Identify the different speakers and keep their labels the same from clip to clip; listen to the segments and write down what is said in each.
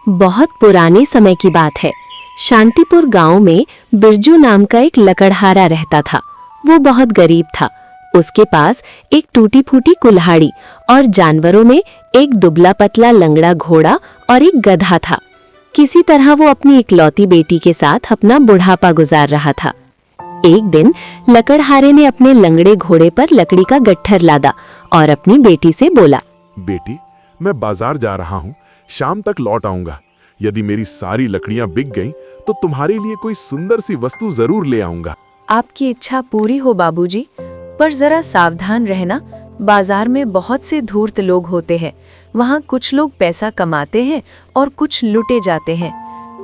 Speaker 1: बहुत पुराने समय की बात है। शांतिपुर गांव में बिरजू नाम का एक लकड़हारा रहता था। वो बहुत गरीब था। उसके पास एक टूटी फूटी कुल्हाड़ी और जानवरों में एक दुबला पतला लंगड़ा घोड़ा और एक गधा था। किसी तरह वो अपनी इकलौती बेटी के साथ अपना बुढ़ापा गुजार रहा था। एक दिन लकड़हारे ने अपने लंगड़े घोड़े पर लकड़ी का गट्ठर लादा और अपनी बेटी से बोला,
Speaker 2: बेटी, मैं बाजार जा रहा हूँ, शाम तक लौट आऊंगा। यदि मेरी सारी लकड़ियां बिक गईं, तो तुम्हारे लिए कोई सुंदर सी वस्तु जरूर ले आऊंगा।
Speaker 3: आपकी इच्छा पूरी हो बाबूजी, पर जरा सावधान रहना। बाजार में बहुत से धूर्त लोग होते हैं। वहाँ कुछ लोग पैसा कमाते हैं और कुछ लुटे जाते हैं।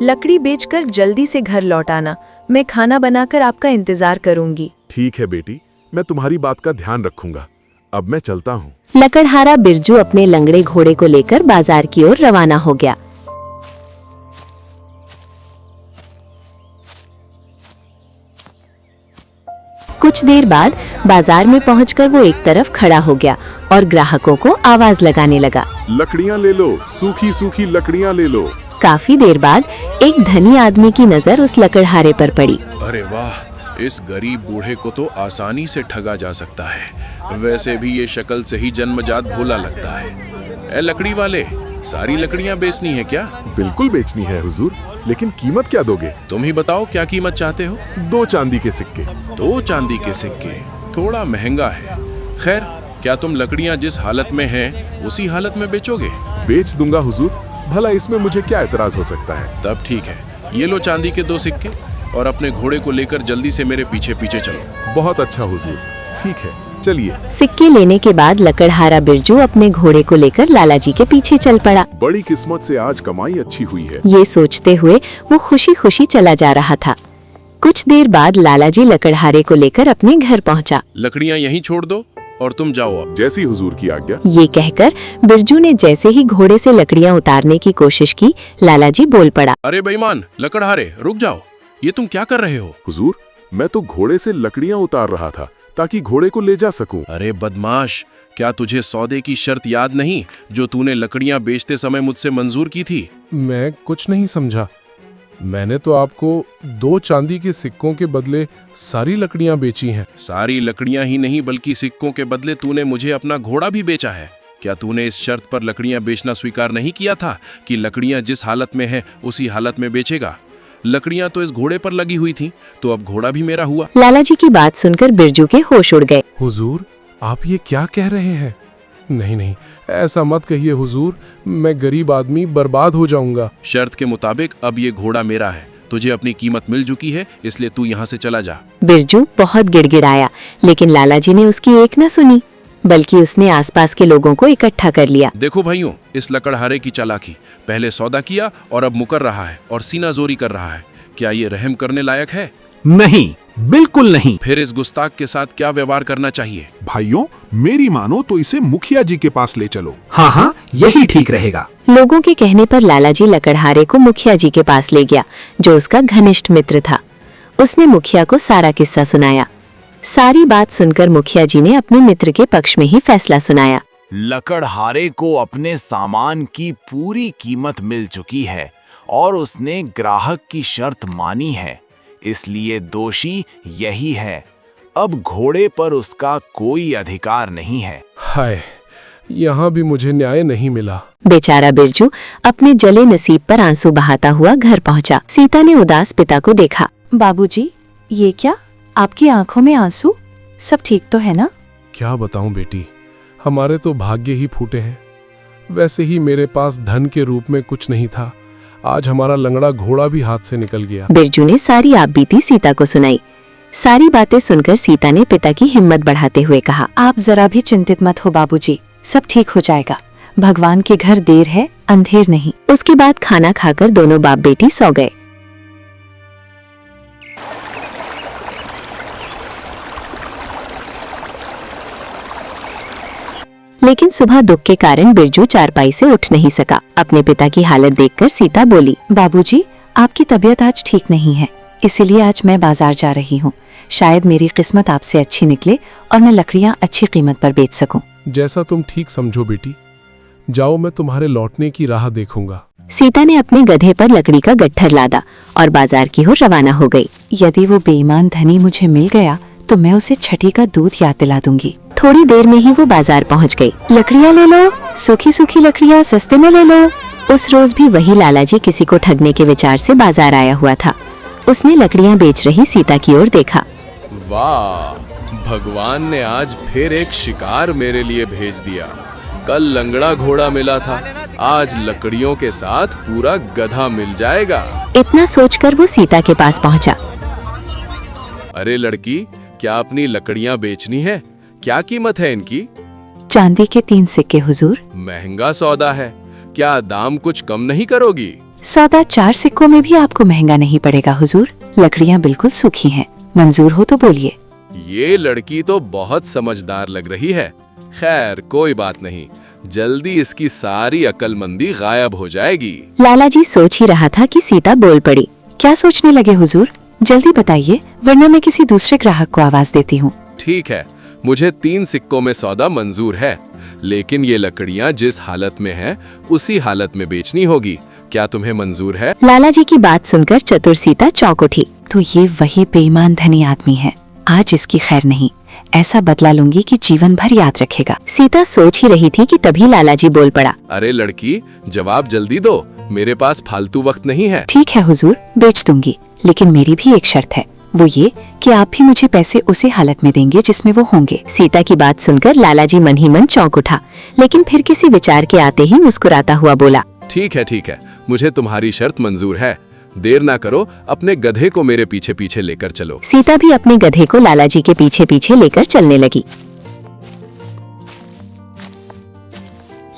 Speaker 3: लकड़ी बेचकर जल्दी से घर लौट आना। मैं खाना बनाकर आपका इंतजार करूंगी।
Speaker 2: ठीक है बेटी, मैं तुम्हारी बात का ध्यान रखूंगा। अब मैं चलता हूँ।
Speaker 1: लकड़हारा बिरजू अपने लंगड़े घोड़े को लेकर बाजार की ओर रवाना हो गया। कुछ देर बाद बाजार में पहुंचकर वो एक तरफ खड़ा हो गया और ग्राहकों को आवाज लगाने लगा,
Speaker 2: लकड़ियां ले लो, सूखी सूखी लकड़ियां ले लो।
Speaker 1: काफी देर बाद एक धनी आदमी की नजर उस लकड़हारे पर पड़ी।
Speaker 4: अरे वाह, इस गरीब बूढ़े को तो आसानी से ठगा जा सकता है। वैसे भी ये शक्ल से ही जन्मजात भोला लगता है। ए लकड़ी वाले, सारी लकड़ियां बेचनी है क्या?
Speaker 2: बिल्कुल बेचनी है हुजूर, लेकिन कीमत क्या दोगे?
Speaker 4: तुम ही बताओ, क्या कीमत चाहते हो?
Speaker 2: 2 चांदी के सिक्के।
Speaker 4: 2 चांदी के सिक्के थोड़ा महंगा है। खैर, क्या तुम लकड़ियां जिस हालत में हैं उसी हालत में बेचोगे?
Speaker 2: बेच दूंगा हुजूर, भला इसमें मुझे क्या एतराज हो सकता है।
Speaker 4: तब ठीक है, ये लो चांदी के 2 सिक्के और अपने घोड़े को लेकर जल्दी से मेरे पीछे पीछे चलो।
Speaker 2: बहुत अच्छा हुजूर, ठीक है, चलिए।
Speaker 1: सिक्के लेने के बाद लकड़हारा बिरजू अपने घोड़े को लेकर लालाजी के पीछे चल पड़ा।
Speaker 2: बड़ी किस्मत से आज कमाई अच्छी हुई है।
Speaker 1: ये सोचते हुए वो खुशी खुशी चला जा रहा था। कुछ देर बाद लालाजी लकड़हारे को लेकर अपने घर पहुंचा।
Speaker 4: लकड़ियां यहीं छोड़ दो और तुम जाओ अब।
Speaker 2: जैसी हुजूर की आज्ञा।
Speaker 1: ये कहकर बिरजू ने जैसे ही घोड़े से लकड़ियां उतारने की कोशिश की, लालाजी बोल पड़ा,
Speaker 4: अरे बेईमान लकड़हारे, रुक जाओ। ये तुम क्या कर रहे हो?
Speaker 2: हुजूर, मैं तो घोड़े से लकड़ियां उतार रहा था ताकि घोड़े को ले जा सकूं।
Speaker 4: अरे बदमाश, क्या तुझे सौदे की शर्त याद नहीं जो तूने लकड़ियां बेचते समय मुझसे मंजूर की थी?
Speaker 5: मैं कुछ नहीं समझा। मैंने तो आपको 2 चांदी के सिक्कों के बदले सारी लकड़ियां बेची हैं।
Speaker 4: सारी लकड़ियां ही नहीं बल्कि सिक्कों के बदले तूने मुझे अपना घोड़ा भी बेचा है। क्या तूने इस शर्त पर लकड़ियां बेचना स्वीकार नहीं किया था कि लकड़ियां जिस हालत में है उसी हालत में बेचेगा? लकड़ियां तो इस घोड़े पर लगी हुई थी, तो अब घोड़ा भी मेरा हुआ।
Speaker 1: लालाजी की बात सुनकर बिरजू के होश उड़ गए।
Speaker 5: हुजूर, आप ये क्या कह रहे हैं? नहीं नहीं, ऐसा मत कहिए हुजूर, मैं गरीब आदमी बर्बाद हो जाऊंगा।
Speaker 4: शर्त के मुताबिक अब ये घोड़ा मेरा है। तुझे अपनी कीमत मिल चुकी है, इसलिए तू यहाँ से चला जा।
Speaker 1: बिरजू बहुत गिड़गिड़ाया, लेकिन लालाजी ने उसकी एक न सुनी, बल्कि उसने आसपास के लोगों को इकट्ठा कर लिया।
Speaker 4: देखो भाइयों, इस लकड़हारे की चालाकी, पहले सौदा किया और अब मुकर रहा है और सीना जोरी कर रहा है। क्या ये रहम करने लायक है?
Speaker 6: नहीं, बिल्कुल नहीं।
Speaker 4: फिर इस गुस्ताख के साथ क्या व्यवहार करना चाहिए?
Speaker 7: भाइयों, मेरी मानो तो इसे मुखिया जी के पास ले चलो।
Speaker 6: हाँ हाँ, यही ठीक रहेगा।
Speaker 1: लोगों के कहने पर लालाजी लकड़हारे को मुखिया जी के पास ले गया, जो उसका घनिष्ठ मित्र था। उसने मुखिया को सारा किस्सा सुनाया। सारी बात सुनकर मुखिया जी ने अपने मित्र के पक्ष में ही फैसला सुनाया।
Speaker 8: लकड़हारे को अपने सामान की पूरी कीमत मिल चुकी है और उसने ग्राहक की शर्त मानी है, इसलिए दोषी यही है। अब घोड़े पर उसका कोई अधिकार नहीं है।
Speaker 5: हाय, यहाँ भी मुझे न्याय नहीं मिला।
Speaker 1: बेचारा बिरजू अपने जले नसीब पर आंसू बहाता हुआ घर पहुंचा। सीता ने उदास पिता को देखा।
Speaker 3: बाबूजी, ये क्या? आपकी आंखों में आंसू? सब ठीक तो है ना?
Speaker 5: क्या बताऊं बेटी, हमारे तो भाग्य ही फूटे हैं। वैसे ही मेरे पास धन के रूप में कुछ नहीं था। आज हमारा लंगड़ा घोड़ा भी हाथ से निकल गया।
Speaker 1: बिरजू ने सारी आपबीती सीता को सुनाई। सारी बातें सुनकर सीता ने पिता की हिम्मत बढ़ाते हुए कहा,
Speaker 3: आप जरा भी चिंतित मत हो बाबूजी, सब ठीक हो जाएगा। भगवान के घर देर है, अंधेर नहीं।
Speaker 1: उसके बाद खाना खाकर दोनों बाप बेटी सो गए। लेकिन सुबह दुख के कारण बिरजू चारपाई से उठ नहीं सका। अपने पिता की हालत देखकर सीता बोली,
Speaker 3: बाबूजी, आपकी तबीयत आज ठीक नहीं है, इसीलिए आज मैं बाजार जा रही हूँ। शायद मेरी किस्मत आपसे अच्छी निकले और मैं लकड़ियाँ अच्छी कीमत पर बेच सकूं।
Speaker 5: जैसा तुम ठीक समझो बेटी, जाओ, मैं तुम्हारे लौटने की राह देखूंगा।
Speaker 1: सीता ने अपने गधे पर लकड़ी का गट्ठर लादा और बाजार की ओर रवाना हो गई।
Speaker 3: यदि वो बेईमान धनी मुझे मिल गया तो मैं उसे छठी का दूध याद दिला दूंगी।
Speaker 1: थोड़ी देर में ही वो बाजार पहुंच गई। लकड़ियां ले लो, सूखी सूखी लकड़ियां सस्ते में ले लो। उस रोज भी वही लालाजी किसी को ठगने के विचार से बाजार आया हुआ था। उसने लकड़ियां बेच रही सीता की ओर देखा।
Speaker 4: वाह, भगवान ने आज फिर एक शिकार मेरे लिए भेज दिया। कल लंगड़ा घोड़ा मिला था, आज लकड़ियों के साथ पूरा गधा मिल जाएगा।
Speaker 1: इतना सोचकर वो सीता के पास पहुंचा।
Speaker 4: अरे लड़की, क्या अपनी लकड़ियां बेचनी है? क्या कीमत है इनकी?
Speaker 3: चांदी के 3 सिक्के हुजूर।
Speaker 4: महंगा सौदा है, क्या दाम कुछ कम नहीं करोगी?
Speaker 3: सौदा 4 सिक्कों में भी आपको महंगा नहीं पड़ेगा हुजूर। लकड़ियां बिल्कुल सूखी हैं, मंजूर हो तो बोलिए।
Speaker 4: ये लड़की तो बहुत समझदार लग रही है। खैर कोई बात नहीं, जल्दी इसकी सारी अक्लमंदी गायब हो जाएगी।
Speaker 1: लालाजी सोच ही रहा था कि सीता बोल पड़ी।
Speaker 3: क्या सोचने लगे हुजूर? जल्दी बताइए, वरना मैं किसी दूसरे ग्राहक को आवाज देती हूँ।
Speaker 4: ठीक है, मुझे 3 सिक्कों में सौदा मंजूर है, लेकिन ये लकड़ियां जिस हालत में हैं, उसी हालत में बेचनी होगी। क्या तुम्हें मंजूर है?
Speaker 1: लालाजी की बात सुनकर चतुर सीता चौंक उठी।
Speaker 3: तो ये वही बेईमान धनी आदमी है। आज इसकी खैर नहीं, ऐसा बदला लूंगी कि जीवन भर याद रखेगा।
Speaker 1: सीता सोच ही रही थी कि तभी लालाजी बोल पड़ा।
Speaker 4: अरे लड़की, जवाब जल्दी दो, मेरे पास फालतू वक्त नहीं है।
Speaker 3: ठीक है हुजूर, बेच दूंगी, लेकिन मेरी भी एक शर्त है, वो ये कि आप भी मुझे पैसे उसी हालत में देंगे जिसमें वो होंगे।
Speaker 1: सीता की बात सुनकर लालाजी मन ही मन चौंक उठा, लेकिन फिर किसी विचार के आते ही मुस्कुराता हुआ बोला।
Speaker 4: ठीक है, मुझे तुम्हारी शर्त मंजूर है। देर ना करो, अपने गधे को मेरे पीछे पीछे लेकर चलो।
Speaker 1: सीता भी अपने गधे को लालाजी के पीछे पीछे लेकर चलने लगी।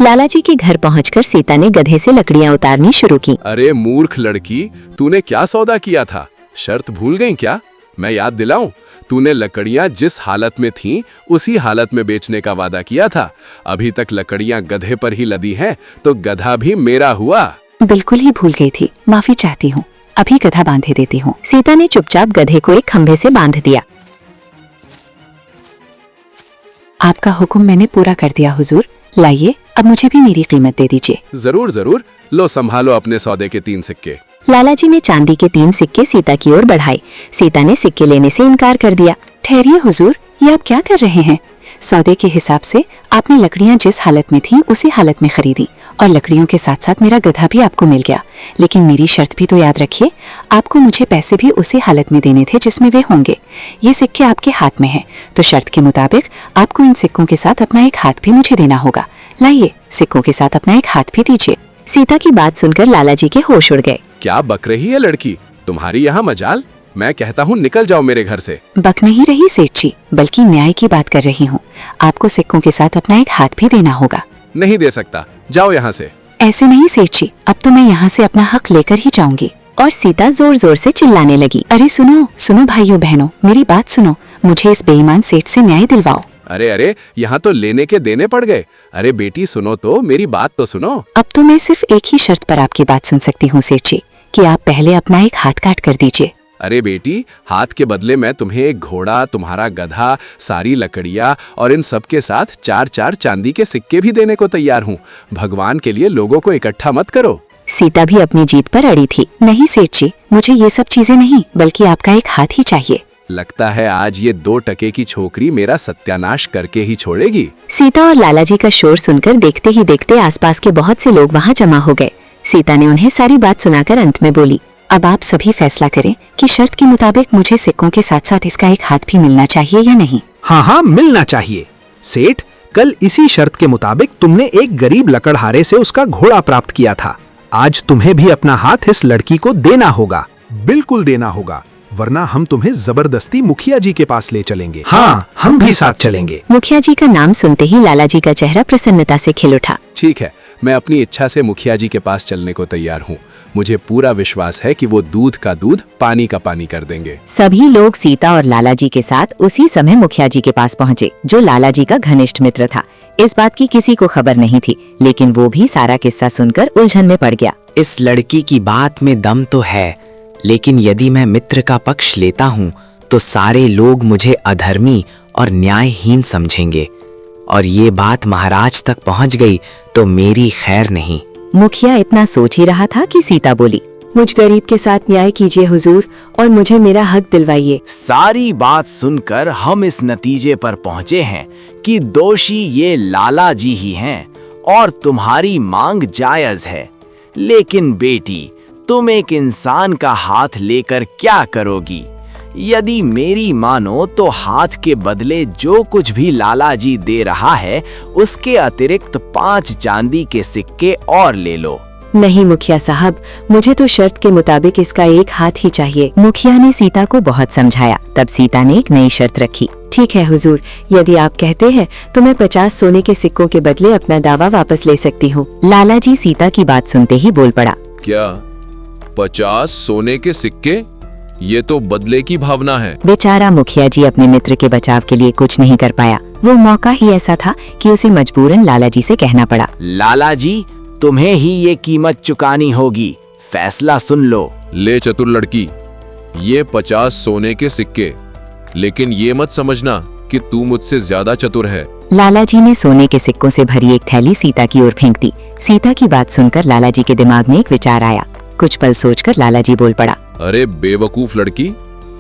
Speaker 1: लालाजी के घर पहुंचकर सीता ने गधे से लकड़ियां उतारनी शुरू की।
Speaker 4: अरे मूर्ख लड़की, तूने क्या सौदा किया था? शर्त भूल गई क्या? मैं याद दिलाऊं, तूने लकड़ियां जिस हालत में थीं, उसी हालत में बेचने का वादा किया था। अभी तक लकड़ियां गधे पर ही लदी हैं, तो गधा भी मेरा हुआ।
Speaker 3: बिल्कुल ही भूल गई थी, माफी चाहती हूँ। अभी गधा बांधे देती हूँ।
Speaker 1: सीता ने चुपचाप गधे को एक खंभे से बांध दिया।
Speaker 3: आपका हुक्म मैंने पूरा कर दिया हुजूर। लाइए, अब मुझे भी मेरी कीमत दे दीजिए।
Speaker 4: जरूर जरूर, लो संभालो अपने सौदे के 3 सिक्के।
Speaker 1: लालाजी ने चांदी के 3 सिक्के सीता की ओर बढ़ाए। सीता ने सिक्के लेने से इनकार कर दिया।
Speaker 3: ठहरिए हुजूर, ये आप क्या कर रहे हैं? सौदे के हिसाब से आपने लकड़ियां जिस हालत में थीं, उसी हालत में खरीदी, और लकड़ियों के साथ साथ मेरा गधा भी आपको मिल गया। लेकिन मेरी शर्त भी तो याद रखिए, आपको मुझे पैसे भी उसी हालत में देने थे जिसमें वे होंगे। ये सिक्के आपके हाथ में हैं, तो शर्त के मुताबिक आपको इन सिक्कों के साथ अपना एक हाथ भी मुझे देना होगा। लाइए, सिक्कों के साथ अपना एक हाथ भी दीजिए।
Speaker 1: सीता की बात सुनकर लालाजी के होश उड़ गए।
Speaker 4: क्या बक रही है लड़की? तुम्हारी यहाँ मजाल? मैं कहता हूँ निकल जाओ मेरे घर से।
Speaker 3: बक नहीं रही सेठ जी, बल्कि न्याय की बात कर रही हूँ। आपको सिक्कों के साथ अपना एक हाथ भी देना होगा।
Speaker 4: नहीं दे सकता, जाओ यहाँ से।
Speaker 3: ऐसे नहीं सेठ जी, अब तो मैं यहाँ से अपना हक लेकर ही जाऊंगी।
Speaker 1: और सीता जोर जोर से चिल्लाने लगी।
Speaker 3: अरे सुनो सुनो भाइयों बहनों, मेरी बात सुनो, मुझे इस बेईमान सेठ से न्याय दिलवाओ।
Speaker 4: अरे, यहाँ तो लेने के देने पड़ गए। अरे बेटी सुनो तो, मेरी बात तो सुनो।
Speaker 3: अब तो मैं सिर्फ एक ही शर्त पर आपकी बात सुन सकती हूँ सेठ जी, कि आप पहले अपना एक हाथ काट कर दीजिए।
Speaker 4: अरे बेटी, हाथ के बदले मैं तुम्हें एक घोड़ा, तुम्हारा गधा, सारी लकड़ियाँ और इन सब के साथ 4-4 चांदी के सिक्के भी देने को तैयार हूँ। भगवान के लिए लोगों को इकट्ठा मत करो।
Speaker 1: सीता भी अपनी जीत पर अड़ी थी।
Speaker 3: नहीं सेठ जी, मुझे ये सब चीजें नहीं, बल्कि आपका एक हाथ ही चाहिए।
Speaker 4: लगता है आज ये 2 टके की छोकरी मेरा सत्यानाश करके ही छोड़ेगी।
Speaker 1: सीता और लालाजी का शोर सुनकर देखते ही देखते आसपास के बहुत से लोग वहाँ जमा हो गए। सीता ने उन्हें सारी बात सुनाकर अंत में बोली,
Speaker 3: अब आप सभी फैसला करें कि शर्त के मुताबिक मुझे सिक्कों के साथ साथ इसका एक हाथ भी मिलना चाहिए या नहीं।
Speaker 6: हाँ, मिलना चाहिए। सेठ, कल इसी शर्त के मुताबिक तुमने एक गरीब लकड़हारे से उसका घोड़ा प्राप्त किया था। आज तुम्हें भी अपना हाथ इस लड़की को देना होगा।
Speaker 7: बिल्कुल देना होगा, वरना हम तुम्हें जबरदस्ती मुखिया जी के पास ले चलेंगे।
Speaker 6: हाँ, हम भी साथ चलेंगे।
Speaker 1: मुखिया जी का नाम सुनते ही लालाजी का चेहरा प्रसन्नता से खिल उठा।
Speaker 4: ठीक है, मैं अपनी इच्छा से मुखिया जी के पास चलने को तैयार हूँ। मुझे पूरा विश्वास है कि वो दूध का दूध, पानी का पानी कर देंगे।
Speaker 9: सभी लोग सीता और लालाजी के साथ उसी समय मुखिया जी के पास पहुँचे, जो लालाजी का घनिष्ठ मित्र था। इस बात की किसी को खबर नहीं थी, लेकिन वो भी सारा किस्सा सुनकर उलझन में पड़ गया।
Speaker 10: इस लड़की की बात में दम तो है, लेकिन यदि मैं मित्र का पक्ष लेता हूँ तो सारे लोग मुझे अधर्मी और न्यायहीन समझेंगे, और ये बात महाराज तक पहुँच गई तो मेरी खैर नहीं।
Speaker 9: मुखिया इतना सोच ही रहा था कि सीता बोली,
Speaker 1: मुझ गरीब के साथ न्याय कीजिए हुजूर और मुझे मेरा हक दिलवाइए।
Speaker 8: सारी बात सुनकर हम इस नतीजे पर पहुंचे हैं कि दोषी ये लाला जी ही हैं और तुम्हारी मांग जायज है। लेकिन बेटी, तुम एक इंसान का हाथ लेकर क्या करोगी? यदि मेरी मानो तो हाथ के बदले जो कुछ भी लाला जी दे रहा है उसके अतिरिक्त 5 चांदी के सिक्के और ले लो।
Speaker 1: नहीं मुखिया साहब, मुझे तो शर्त के मुताबिक इसका एक हाथ ही चाहिए।
Speaker 9: मुखिया ने सीता को बहुत समझाया। तब सीता ने एक नई शर्त रखी।
Speaker 1: ठीक है हुजूर, यदि आप कहते हैं तो मैं 50 सोने के सिक्कों के बदले अपना दावा वापस ले सकती हूँ।
Speaker 9: लाला जी सीता की बात सुनते ही बोल पड़ा,
Speaker 4: क्या 50 सोने के सिक्के? ये तो बदले की भावना है।
Speaker 9: बेचारा मुखिया जी अपने मित्र के बचाव के लिए कुछ नहीं कर पाया। वो मौका ही ऐसा था कि उसे मजबूरन लाला जी से कहना पड़ा,
Speaker 8: लाला जी, तुम्हें ही ये कीमत चुकानी होगी, फैसला सुन लो।
Speaker 4: ले चतुर लड़की, ये 50 सोने के सिक्के, लेकिन ये मत समझना कि तू मुझसे ज्यादा चतुर है।
Speaker 9: लाला जी ने सोने के सिक्कों से भरी एक थैली सीता की ओर फेंक दी। सीता की बात सुनकर लाला जी के दिमाग में एक विचार आया। कुछ पल सोचकर लाला जी बोल पड़ा,
Speaker 4: अरे बेवकूफ लड़की,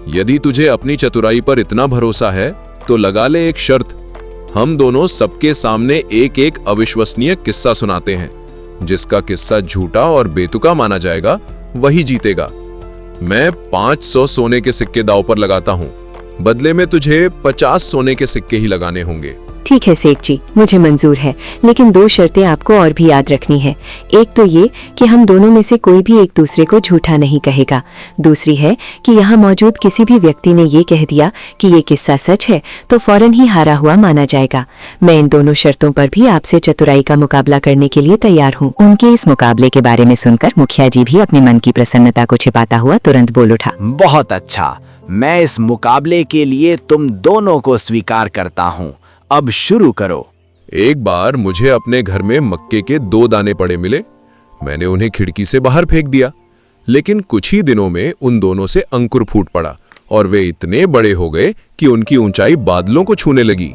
Speaker 4: यदि तुझे अपनी चतुराई पर इतना भरोसा है तो लगा ले एक शर्त। हम दोनों सबके सामने एक एक अविश्वसनीय किस्सा सुनाते हैं। जिसका किस्सा झूठा और बेतुका माना जाएगा वही जीतेगा। मैं 500 सोने के सिक्के दांव पर लगाता हूँ, बदले में तुझे 50 सोने के सिक्के ही लगाने होंगे।
Speaker 1: ठीक है सेठ जी, मुझे मंजूर है, लेकिन 2 शर्तें आपको और भी याद रखनी है। एक तो ये कि हम दोनों में से कोई भी एक दूसरे को झूठा नहीं कहेगा। दूसरी है कि यहाँ मौजूद किसी भी व्यक्ति ने ये कह दिया कि ये किस्सा सच है तो फौरन ही हारा हुआ माना जाएगा। मैं इन दोनों शर्तों पर भी आपसे चतुराई का मुकाबला करने के लिए तैयार हूँ।
Speaker 9: उनके इस मुकाबले के बारे में सुनकर मुखिया जी भी अपने मन की प्रसन्नता को छिपाता हुआ तुरंत बोल उठा,
Speaker 8: बहुत अच्छा, मैं इस मुकाबले के लिए तुम दोनों को स्वीकार करता हूँ। अब शुरू करो।
Speaker 4: एक बार मुझे अपने घर में मक्के के 2 दाने पड़े मिले। मैंने उन्हें खिड़की से बाहर फेंक दिया, लेकिन कुछ ही दिनों में उन दोनों से अंकुर फूट पड़ा और वे इतने बड़े हो गए कि उनकी ऊंचाई बादलों को छूने लगी।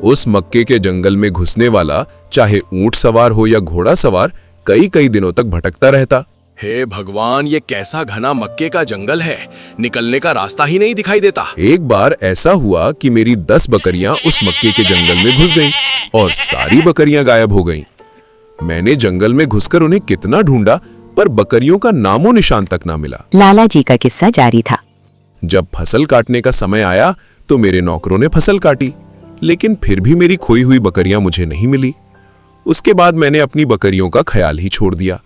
Speaker 4: उस मक्के के जंगल में घुसने वाला, चाहे ऊंट सवार हो या घोड़ा सवार, कई कई दिनों तक भटकता रहता। हे भगवान, ये कैसा घना मक्के का जंगल है, निकलने का रास्ता ही नहीं दिखाई देता। एक बार ऐसा हुआ कि मेरी 10 बकरियां उस मक्के के जंगल में घुस गईं और सारी बकरियां गायब हो गईं। मैंने जंगल में घुसकर उन्हें कितना ढूंढा, पर बकरियों का नामो निशान तक ना मिला।
Speaker 9: लाला जी का किस्सा जारी था।
Speaker 4: जब फसल काटने का समय आया तो मेरे नौकरों ने फसल काटी, लेकिन फिर भी मेरी खोई हुई बकरियां मुझे नहीं मिली। उसके बाद मैंने अपनी बकरियों का ख्याल ही छोड़ दिया।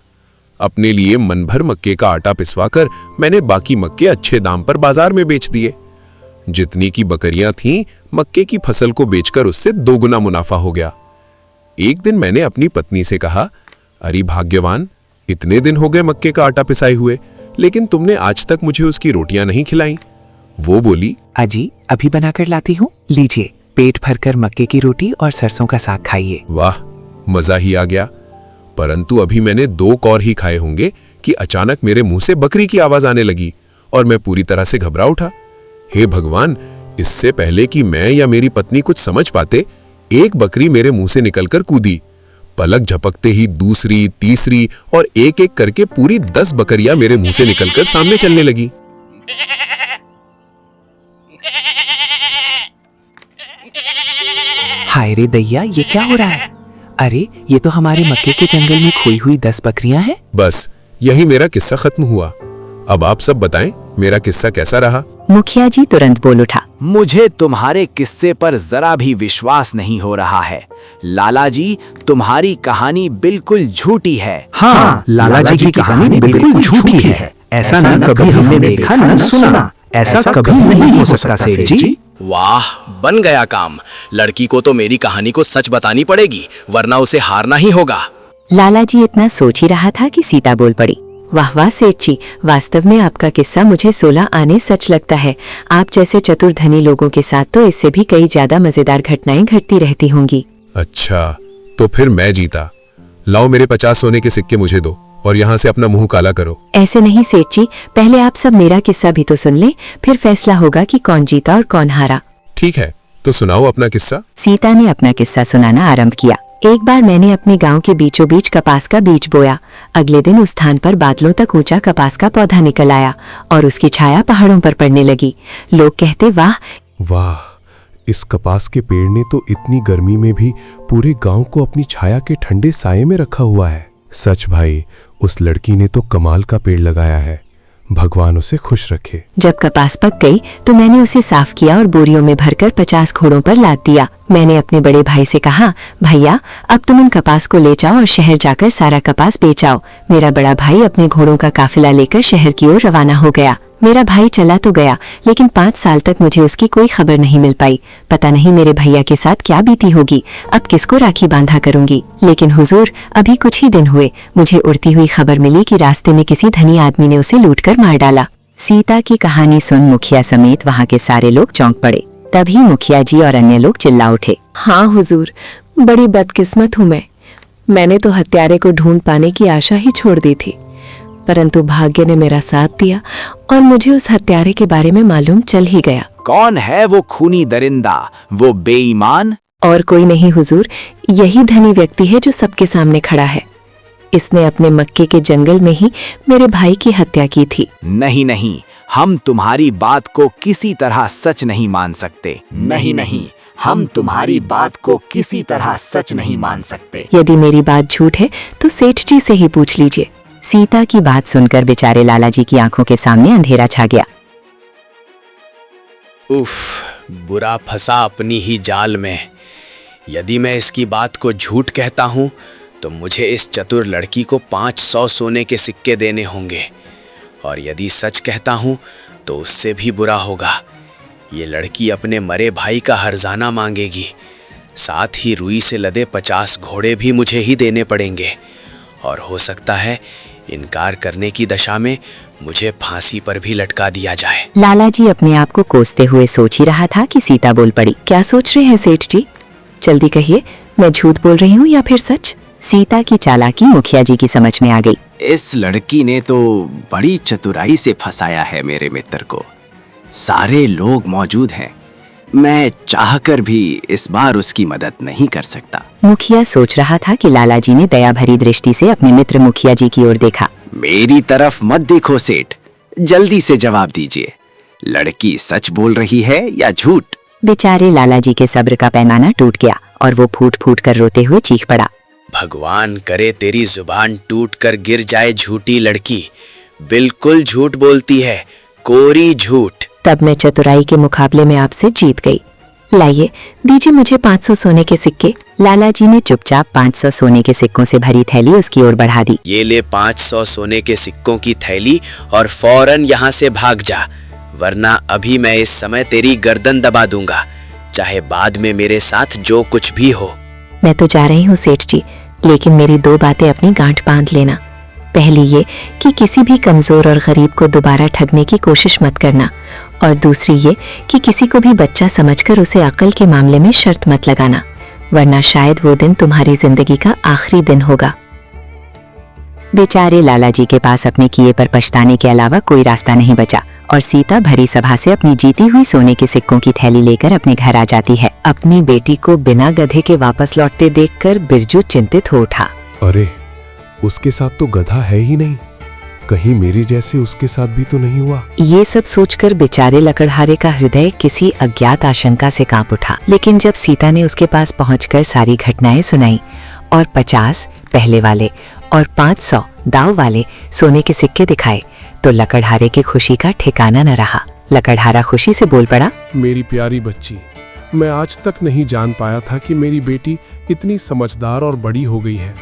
Speaker 4: अपने लिए मन भर मक्के का आटा पिसवाकर मैंने बाकी मक्के अच्छे दाम पर बाजार में बेच दिए। जितनी की बकरियां थीं, मक्के की फसल को बेचकर उससे 2 गुना मुनाफा हो गया। एक दिन मैंने अपनी पत्नी से कहा, अरे भाग्यवान, इतने दिन हो गए मक्के का आटा पिसाए हुए, लेकिन तुमने आज तक मुझे उसकी रोटियां नहीं खिलाई। वो बोली,
Speaker 11: अजी अभी बनाकर लाती हूँ, लीजिए, पेट भरकर मक्के की रोटी और सरसों का साग खाइए।
Speaker 4: वाह, मजा ही आ गया। परंतु अभी मैंने 2 कौर ही खाए होंगे कि अचानक मेरे मुंह से बकरी की आवाज आने लगी और मैं पूरी तरह से घबरा उठा। हे भगवान, इससे पहले कि मैं या मेरी पत्नी कुछ समझ पाते, एक बकरी मेरे मुंह से निकलकर कूदी। पलक झपकते ही दूसरी, तीसरी और एक एक करके पूरी 10 बकरियां मेरे मुंह से निकलकर सामने चलने लगी।
Speaker 11: हाय रे दैया, ये क्या हो रहा है? अरे ये तो हमारे मक्के के जंगल में खोई हुई 10 बकरियां हैं।
Speaker 4: बस यही मेरा किस्सा खत्म हुआ। अब आप सब बताएं, मेरा किस्सा कैसा रहा?
Speaker 9: मुखिया जी तुरंत बोल उठा,
Speaker 8: मुझे तुम्हारे किस्से पर जरा भी विश्वास नहीं हो रहा है। लाला जी, तुम्हारी कहानी बिल्कुल झूठी है।
Speaker 6: हाँ, लाला जी की कहानी बिल्कुल झूठी है। ऐसा न कभी हमने देखा न सुना। ऐसा कभी नहीं हो सकता सेठ जी।
Speaker 10: वाह, बन गया काम। लड़की को तो मेरी कहानी को सच बतानी पड़ेगी, वरना उसे हारना ही होगा।
Speaker 9: लाला जी इतना सोच ही रहा था कि सीता बोल पड़ी,
Speaker 1: वाह वाह सेठ जी, वास्तव में आपका किस्सा मुझे 16 आने सच लगता है। आप जैसे चतुर धनी लोगों के साथ तो इससे भी कई ज्यादा मजेदार घटनाएं घटती रहती होंगी।
Speaker 4: अच्छा, तो फिर मैं जीता। लाओ मेरे 50 सोने के सिक्के मुझे दो और यहाँ से अपना मुंह काला करो।
Speaker 1: ऐसे नहीं सेठ जी, पहले आप सब मेरा किस्सा भी तो सुन लें, फिर फैसला होगा कि कौन जीता और कौन हारा।
Speaker 4: ठीक है, तो सुनाओ अपना किस्सा।
Speaker 9: सीता ने अपना किस्सा सुनाना आरंभ किया।
Speaker 1: एक बार मैंने अपने गांव के बीचों बीच कपास का बीज बोया। अगले दिन उस स्थान पर बादलों तक ऊंचा कपास का पौधा निकल आया और उसकी छाया पहाड़ों पर पड़ने लगी। लोग कहते, वाह
Speaker 5: वाह, इस कपास के पेड़ ने तो इतनी गर्मी में भी पूरे गांव को अपनी छाया के ठंडे साये में रखा हुआ है। सच भाई, उस लड़की ने तो कमाल का पेड़ लगाया है। भगवान उसे खुश रखे।
Speaker 1: जब कपास पक गई तो मैंने उसे साफ किया और बोरियों में भरकर 50 घोड़ों पर लाद दिया। मैंने अपने बड़े भाई से कहा, भैया अब तुम इन कपास को ले जाओ और शहर जाकर सारा कपास बेचाओ। मेरा बड़ा भाई अपने घोड़ों का काफिला लेकर शहर की ओर रवाना हो गया। मेरा भाई चला तो गया, लेकिन 5 साल तक मुझे उसकी कोई खबर नहीं मिल पाई। पता नहीं मेरे भैया के साथ क्या बीती होगी। अब किसको राखी बांधा करूंगी। लेकिन हुजूर, अभी कुछ ही दिन हुए मुझे उड़ती हुई खबर मिली कि रास्ते में किसी धनी आदमी ने उसे लूटकर मार डाला।
Speaker 9: सीता की कहानी सुन मुखिया समेत वहाँ के सारे लोग चौंक पड़े। तभी मुखिया जी और अन्य लोग चिल्ला उठे,
Speaker 1: हाँ हुजूर, बड़ी बदकिस्मत हूँ मैं। मैंने तो हत्यारे को ढूंढ पाने की आशा ही छोड़ दी थी, परंतु भाग्य ने मेरा साथ दिया और मुझे उस हत्यारे के बारे में मालूम चल ही गया।
Speaker 8: कौन है वो खूनी दरिंदा, वो बेईमान?
Speaker 1: और कोई नहीं हुजूर, यही धनी व्यक्ति है जो सबके सामने खड़ा है। इसने अपने मक्के के जंगल में ही मेरे भाई की हत्या की थी।
Speaker 8: नहीं नहीं, हम तुम्हारी बात को किसी तरह सच नहीं मान सकते। नहीं नहीं, हम तुम्हारी बात को किसी तरह सच नहीं मान सकते।
Speaker 1: यदि मेरी बात झूठ है तो सेठ जी से ही पूछ लीजिए।
Speaker 9: सीता की बात सुनकर बेचारे लाला जी की आंखों के सामने अंधेरा छा गया।
Speaker 10: उफ, बुरा फंसा अपनी ही जाल में। यदि मैं इसकी बात को झूठ कहता हूँ तो मुझे इस चतुर लड़की को 500 सोने के सिक्के देने होंगे, और यदि सच कहता हूँ तो उससे भी बुरा होगा। ये लड़की अपने मरे भाई का हर्जाना मांगेगी, साथ ही रुई से लदे 50 घोड़े भी मुझे ही देने पड़ेंगे, और हो सकता है इनकार करने की दशा में मुझे फांसी पर भी लटका दिया जाए।
Speaker 9: लाला जी अपने आप को कोसते हुए सोच ही रहा था कि सीता बोल पड़ी।
Speaker 1: क्या सोच रहे हैं सेठ जी? जल्दी कहिए, मैं झूठ बोल रही हूँ या फिर सच?
Speaker 9: सीता की चालाकी मुखिया जी की समझ में आ गई।
Speaker 10: इस लड़की ने तो बड़ी चतुराई से फंसाया है मेरे मित्र को। सारे लोग मौजूद हैं, मैं चाहकर भी इस बार उसकी मदद नहीं कर सकता।
Speaker 9: मुखिया सोच रहा था कि लाला जी ने दया भरी दृष्टि से अपने मित्र मुखिया जी की ओर देखा।
Speaker 10: मेरी तरफ मत देखो सेठ, जल्दी से जवाब दीजिए, लड़की सच बोल रही है या झूठ?
Speaker 9: बेचारे लाला जी के सब्र का पैमाना टूट गया और वो फूट फूट कर रोते हुए चीख पड़ा।
Speaker 10: भगवान करे तेरी जुबान टूट कर गिर जाए झूठी लड़की, बिल्कुल झूठ बोलती है, कोरी झूठ।
Speaker 1: तब मैं चतुराई के मुकाबले में आपसे जीत गई। लाइए, दीजिए मुझे 500 सोने के सिक्के।
Speaker 9: लाला जी ने चुपचाप 500 सोने के सिक्कों से भरी थैली उसकी ओर बढ़ा दी।
Speaker 10: ये ले 500 सोने के सिक्कों की थैली और फौरन यहाँ से भाग जा, वरना अभी मैं इस समय तेरी गर्दन दबा दूंगा, चाहे बाद में मेरे साथ जो कुछ भी हो।
Speaker 1: मैं तो जा रही हूँ सेठ जी, लेकिन मेरी 2 बातें अपनी गांठ बांध लेना। पहली ये कि किसी भी कमजोर और गरीब को दोबारा ठगने की कोशिश मत करना, और दूसरी ये कि किसी को भी बच्चा समझकर उसे अक्ल के मामले में शर्त मत लगाना, वरना शायद वो दिन तुम्हारी जिंदगी का आखिरी दिन होगा।
Speaker 9: बेचारे लाला जी के पास अपने किए पर पछताने के अलावा कोई रास्ता नहीं बचा, और सीता भरी सभा से अपनी जीती हुई सोने के सिक्कों की थैली लेकर अपने घर आ जाती है। अपनी बेटी को बिना गधे के वापस लौटते देखकर बिरजू चिंतित हो उठा।
Speaker 5: अरे, उसके साथ तो गधा है ही नहीं, कहीं मेरे जैसे उसके साथ भी तो नहीं हुआ।
Speaker 9: ये सब सोचकर बेचारे लकड़हारे का हृदय किसी अज्ञात आशंका से कांप उठा। लेकिन जब सीता ने उसके पास पहुंचकर सारी घटनाएं सुनाई और 50 पहले वाले और 500 दाव वाले सोने के सिक्के दिखाए, तो लकड़हारे की खुशी का ठिकाना न रहा। लकड़हारा खुशी से बोल पड़ा,
Speaker 5: मेरी प्यारी बच्ची, मैं आज तक नहीं जान पाया था कि मेरी बेटी इतनी समझदार और बड़ी हो गई है।